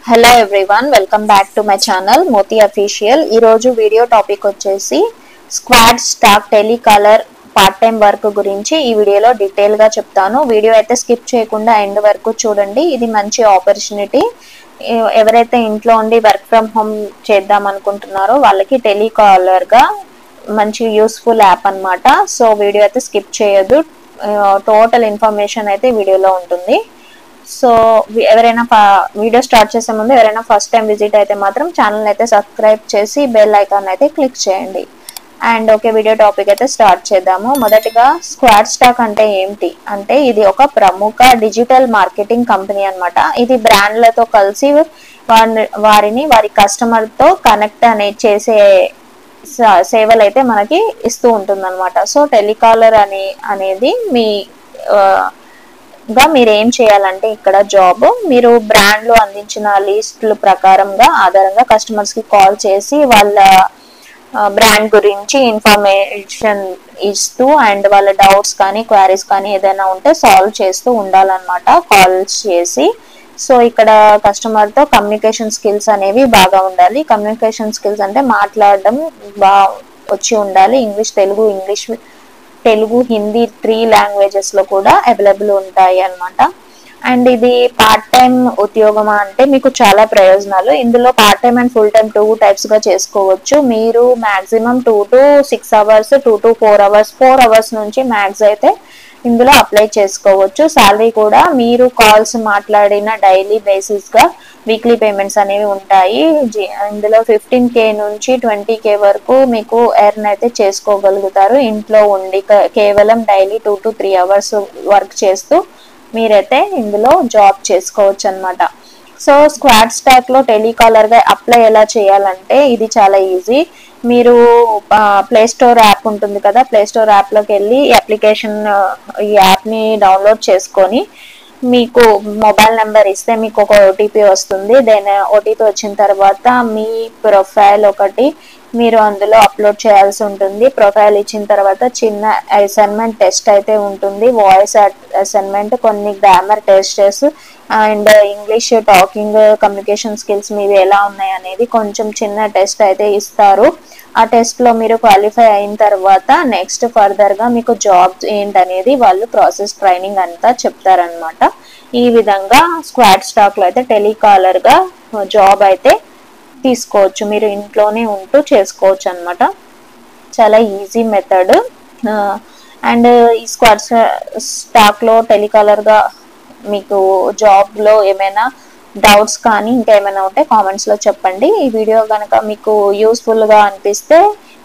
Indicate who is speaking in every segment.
Speaker 1: Hello everyone, welcome back to my channel Moti official. ఈరోజు video topic వచ్చేసి squad stack telecaller part time work గురించి ఈ వీడియోలో డీటెయిల్గా చెప్తాను. వీడియో అయితే స్కిప్ చేయకుండా ఎండ్ వరకు చూడండి. ఇది మంచి ఆపర్చునిటీ. ఎవరైతే ఇంట్లో ఉండి వర్క్ ఫ్రమ్ హోమ్ చేద్దాం అనుకుంటున్నారో వాళ్ళకి టెలికాలర్గా మంచి యూస్ఫుల్ యాప్ అనమాట. సో వీడియో అయితే స్కిప్ చేయొద్దు. టోటల్ ఇన్ఫర్మేషన్ అయితే వీడియోలో ఉంటుంది. సో ఎవరైనా వీడియో స్టార్ట్ చేసే ముందు ఎవరైనా ఫస్ట్ టైం విజిట్ అయితే మాత్రం ఛానల్ అయితే సబ్స్క్రైబ్ చేసి బెల్ ఐకాన్ అయితే క్లిక్ చేయండి. అండ్ ఓకే, వీడియో టాపిక్ అయితే స్టార్ట్ చేద్దాము. మొదటిగా స్క్వాడ్ స్టాక్ అంటే ఏంటి అంటే ఇది ఒక ప్రముఖ డిజిటల్ మార్కెటింగ్ కంపెనీ అనమాట. ఇది బ్రాండ్లతో కలిసి వారి కస్టమర్తో కనెక్ట్ చేసే సేవలు అయితే మనకి ఇస్తూ ఉంటుంది అనమాట. సో టెలికాలర్ అనేది మీరు ఏం చేయాలంటే ఇక్కడ జాబ్ మీరు బ్రాండ్ లో అందించిన లిస్టుల ప్రకారంగా ఆధారంగా కస్టమర్స్ కి కాల్ చేసి వాళ్ళ బ్రాండ్ గురించి ఇన్ఫర్మేషన్ ఇస్తూ అండ్ వాళ్ళ డౌట్స్ కానీ క్వైరీస్ కానీ ఏదైనా ఉంటే సాల్వ్ చేస్తూ ఉండాలన్నమాట కాల్స్ చేసి. సో ఇక్కడ కస్టమర్ తో కమ్యూనికేషన్ స్కిల్స్ అనేవి బాగా ఉండాలి. కమ్యూనికేషన్ స్కిల్స్ అంటే మాట్లాడడం బాగా వచ్చి ఉండాలి. తెలుగు హిందీ 3 లాంగ్వేజెస్ లో కూడా అవైలబుల్ ఉంటాయి అన్నమాట. అండ్ ఇది పార్ట్ టైం ఉద్యోగమా అంటే మీకు చాలా ప్రయోజనాలు. ఇందులో part time and full time 2 types గా చేసుకోవచ్చు. మీరు maximum 2 to 6 hours, 2 to 4 hours, 4 hours నుంచి మ్యాక్స్ అయితే ఇందులో అప్లై చేసుకోవచ్చు. శాలరీ కూడా మీరు కాల్స్ మాట్లాడిన డైలీ బేసిస్ గా వీక్లీ పేమెంట్స్ అనేవి ఉంటాయి. ఇందులో 15K నుంచి 20K వరకు మీకు ఎర్న్ అయితే చేసుకోగలుగుతారు. ఇంట్లో ఉండి కేవలం డైలీ 2 to 3 hours వర్క్ చేస్తూ మీరైతే ఇందులో జాబ్ చేసుకోవచ్చు అనమాట. సో స్క్వాడ్ స్టాక్ లో టెలికాలర్ గా అప్లై ఎలా చేయాలంటే ఇది చాలా ఈజీ. మీరు ప్లే స్టోర్ యాప్ ఉంటుంది కదా, ప్లే స్టోర్ యాప్ లోకి వెళ్ళి ఈ యాప్ ని డౌన్లోడ్ చేసుకొని మీకు మొబైల్ నెంబర్ ఇస్తే మీకు ఒక ఓటీపీ వస్తుంది. దెన్ ఓటీపీ వచ్చిన తర్వాత మీ ప్రొఫైల్ ఒకటి మీరు అందులో అప్లోడ్ చేయాల్సి ఉంటుంది. ప్రొఫైల్ ఇచ్చిన తర్వాత చిన్న అసైన్మెంట్ టెస్ట్ అయితే ఉంటుంది. వాయిస్ అసైన్మెంట్, కొన్ని grammar tests and English talking communication skills మీవి ఎలా ఉన్నాయి అనేది కొంచెం చిన్న టెస్ట్ అయితే ఇస్తారు. ఆ టెస్ట్ లో మీరు క్వాలిఫై అయిన తర్వాత నెక్స్ట్ ఫర్దర్ గా మీకు జాబ్ ఏంటనేది వాళ్ళు ప్రాసెస్ ట్రైనింగ్ అంతా చెప్తారనమాట. ఈ విధంగా స్క్వాడ్ స్టాక్ లో అయితే టెలికాలర్ గా జాబ్ అయితే తీసుకోవచ్చు. మీరు ఇంట్లోనే ఉంటూ చేసుకోవచ్చు అనమాట. చాలా ఈజీ మెథడ్. అండ్ ఈ స్క్వాడ్ స్టాక్ లో టెలికాలర్ గా మీకు జాబ్ లో ఏమైనా డౌట్స్ కానీ ఇంకా ఏమైనా ఉంటే కామెంట్స్ లో చెప్పండి. ఈ వీడియో కనుక మీకు యూస్ఫుల్ గా అనిపిస్తే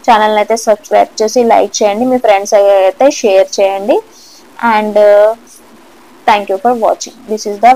Speaker 1: ఛానల్ అయితే సబ్స్క్రైబ్ చేసి లైక్ చేయండి. మీ ఫ్రెండ్స్ అయితే షేర్ చేయండి. And thank you for watching. This is the